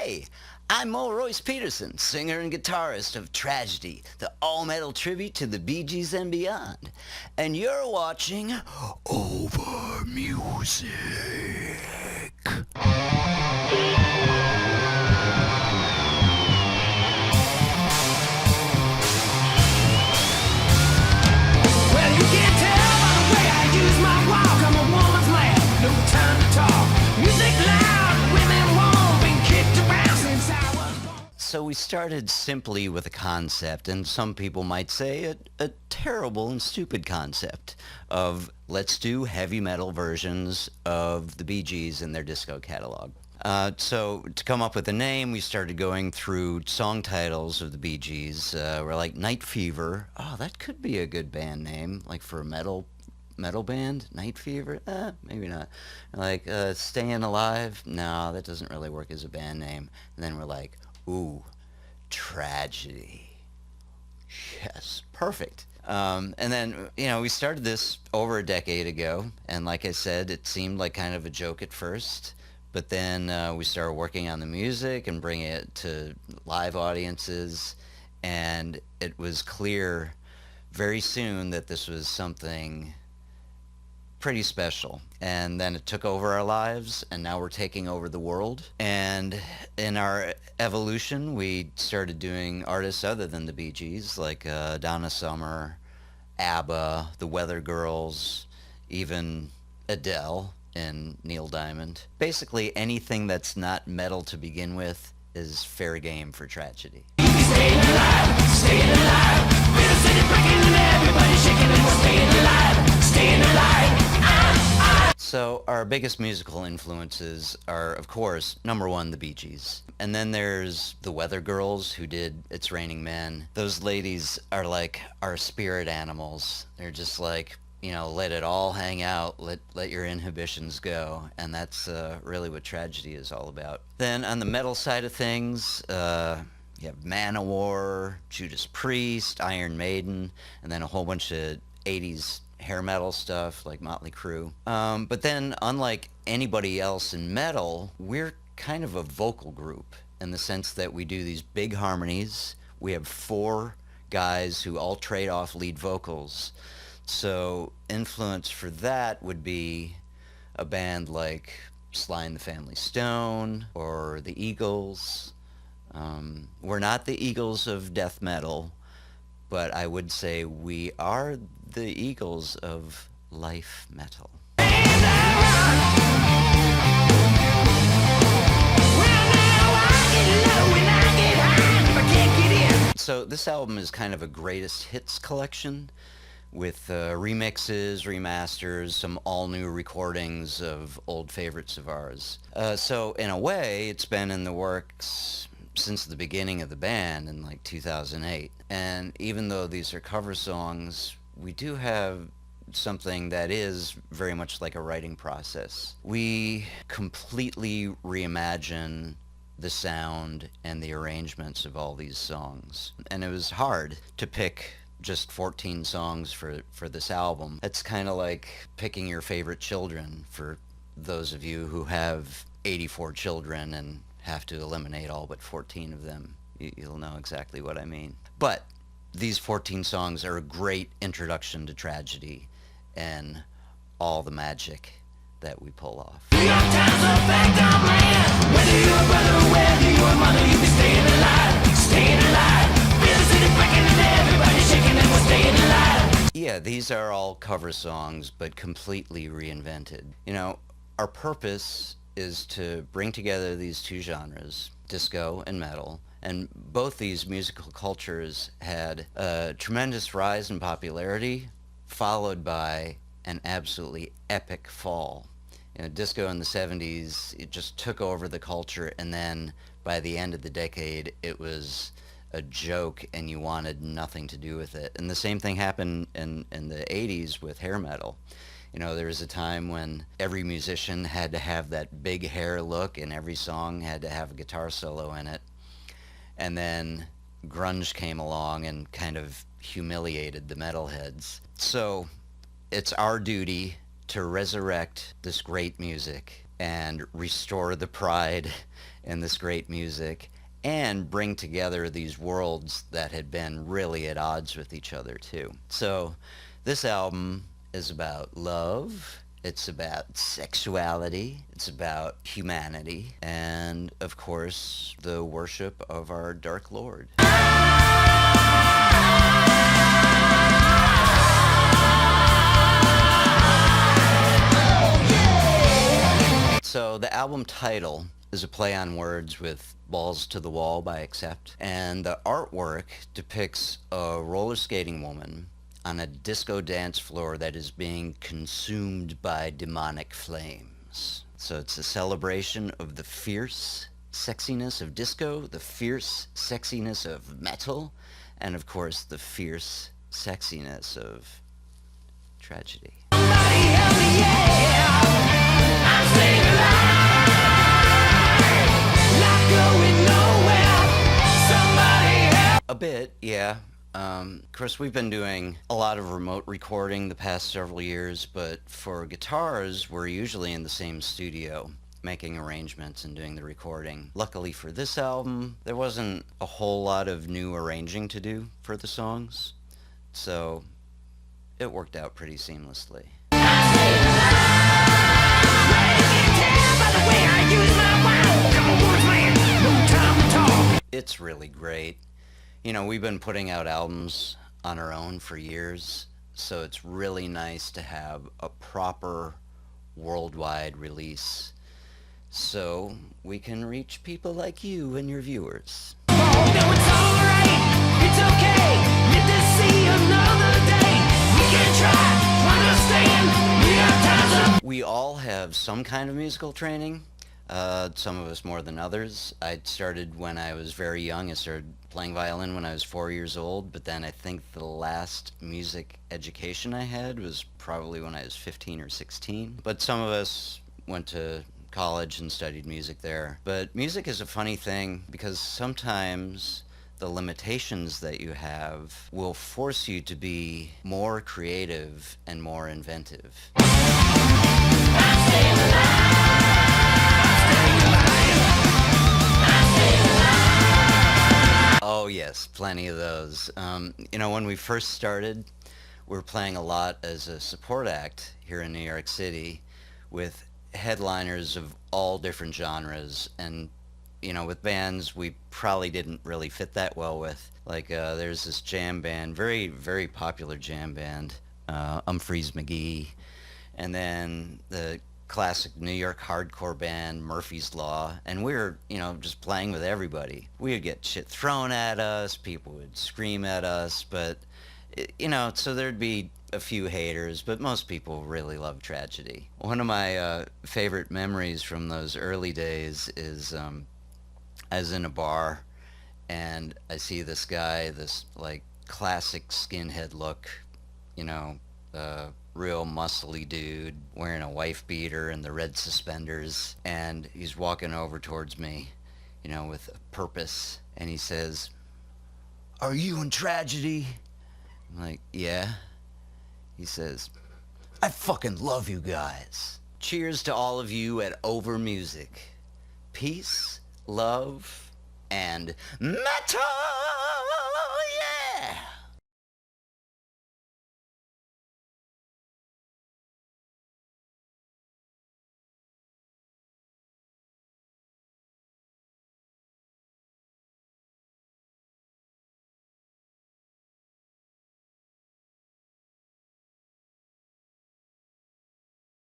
Hey, I'm Mo Royce Peterson, singer and guitarist of Tragedy, the all-metal tribute to the Bee Gees and beyond. And you're watching Over Music. Well, you can't tell by the way I use my walk. I'm a woman's man, no time to talk. Music loud, women won't, been kicked around since I was born. So we started simply with a concept, and some people might say a terrible and stupid concept of let's do heavy metal versions of the Bee Gees and their disco catalog. So to come up with a name, we started going through song titles of the Bee Gees. We're like Night Fever. Oh, that could be a good band name, like for a metal band. Night Fever? Maybe not. Like Staying Alive? No, that doesn't really work as a band name. And then we're like, ooh, Tragedy. Yes, perfect. And then, we started this over a decade ago, and like I said, it seemed like kind of a joke at first. But then we started working on the music and bringing it to live audiences, and it was clear very soon that this was something pretty special. And then it took over our lives, and now we're taking over the world. And in our evolution, we started doing artists other than the Bee Gees, like Donna Summer, ABBA, the Weather Girls, even Adele and Neil Diamond. Basically anything that's not metal to begin with is fair game for Tragedy. Staying alive, staying alive. Little city breaking and everybody shaking and we're staying alive, staying alive. So our biggest musical influences are, of course, number one, the Bee Gees. And then there's the Weather Girls, who did It's Raining Men. Those ladies are like our spirit animals. They're just like, let it all hang out, let your inhibitions go, and that's really what Tragedy is all about. Then on the metal side of things, you have Manowar, Judas Priest, Iron Maiden, and then a whole bunch of 80s hair metal stuff like Motley Crue. But then, unlike anybody else in metal, we're kind of a vocal group in the sense that we do these big harmonies. We have 4 guys who all trade off lead vocals. So influence for that would be a band like Sly and the Family Stone or the Eagles. We're not the Eagles of death metal, but I would say we are the Eagles of life metal. So this album is kind of a greatest hits collection with remixes, remasters, some all-new recordings of old favorites of ours. So in a way, it's been in the works since the beginning of the band in like 2008. And even though these are cover songs, we do have something that is very much like a writing process. We completely reimagine the sound and the arrangements of all these songs. And it was hard to pick just 14 songs for this album. It's kind of like picking your favorite children for those of you who have 84 children and have to eliminate all but 14 of them. You'll know exactly what I mean. But these 14 songs are a great introduction to Tragedy and all the magic that we pull off. New York Times effect on man. Whether you're a brother, whether you're a mother, you be staying alive, staying alive. Feel the city breaking and everybody shaking and we're staying alive. Yeah, these are all cover songs, but completely reinvented. Our purpose is to bring together these two genres, disco and metal, and both these musical cultures had a tremendous rise in popularity, followed by an absolutely epic fall. Disco in the 70s, it just took over the culture, and then by the end of the decade, it was a joke and you wanted nothing to do with it. And the same thing happened in the 80s with hair metal. There was a time when every musician had to have that big hair look and every song had to have a guitar solo in it. And then grunge came along and kind of humiliated the metalheads. So it's our duty to resurrect this great music and restore the pride in this great music and bring together these worlds that had been really at odds with each other too. So this album is about love, it's about sexuality, it's about humanity, and of course the worship of our Dark Lord. So the album title is a play on words with Balls to the Wall by Accept, and the artwork depicts a roller skating woman on a disco dance floor that is being consumed by demonic flames. So it's a celebration of the fierce sexiness of disco, the fierce sexiness of metal, and of course the fierce sexiness of tragedy. A bit, yeah. Of course, we've been doing a lot of remote recording the past several years, but for guitars, we're usually in the same studio, making arrangements and doing the recording. Luckily for this album, there wasn't a whole lot of new arranging to do for the songs, so it worked out pretty seamlessly. It's really great. You know, we've been putting out albums on our own for years, so it's really nice to have a proper worldwide release so we can reach people like you and your viewers. We all have some kind of musical training. Some of us more than others. I started when I was very young. I started playing violin when I was 4 years old, but then I think the last music education I had was probably when I was 15 or 16. But some of us went to college and studied music there. But music is a funny thing because sometimes the limitations that you have will force you to be more creative and more inventive. Oh yes, plenty of those. You know, when we first started, we were playing a lot as a support act here in New York City with headliners of all different genres, and you know, with bands we probably didn't really fit that well with. Like there's this jam band, very, very popular jam band, Humphreys McGee, and then the classic New York hardcore band Murphy's Law, and we were, you know, just playing with everybody. We would get shit thrown at us, people would scream at us, but you know, so there'd be a few haters, but most people really love tragedy. One of my favorite memories from those early days is I was in a bar and I see this guy, this like classic skinhead look, you know, real muscly dude wearing a wife beater and the red suspenders, and he's walking over towards me, you know, with a purpose, and he says, "Are you in tragedy?" I'm like, "Yeah." He says, "I fucking love you guys. Cheers to all of you at Over Music. Peace, love, and metal!"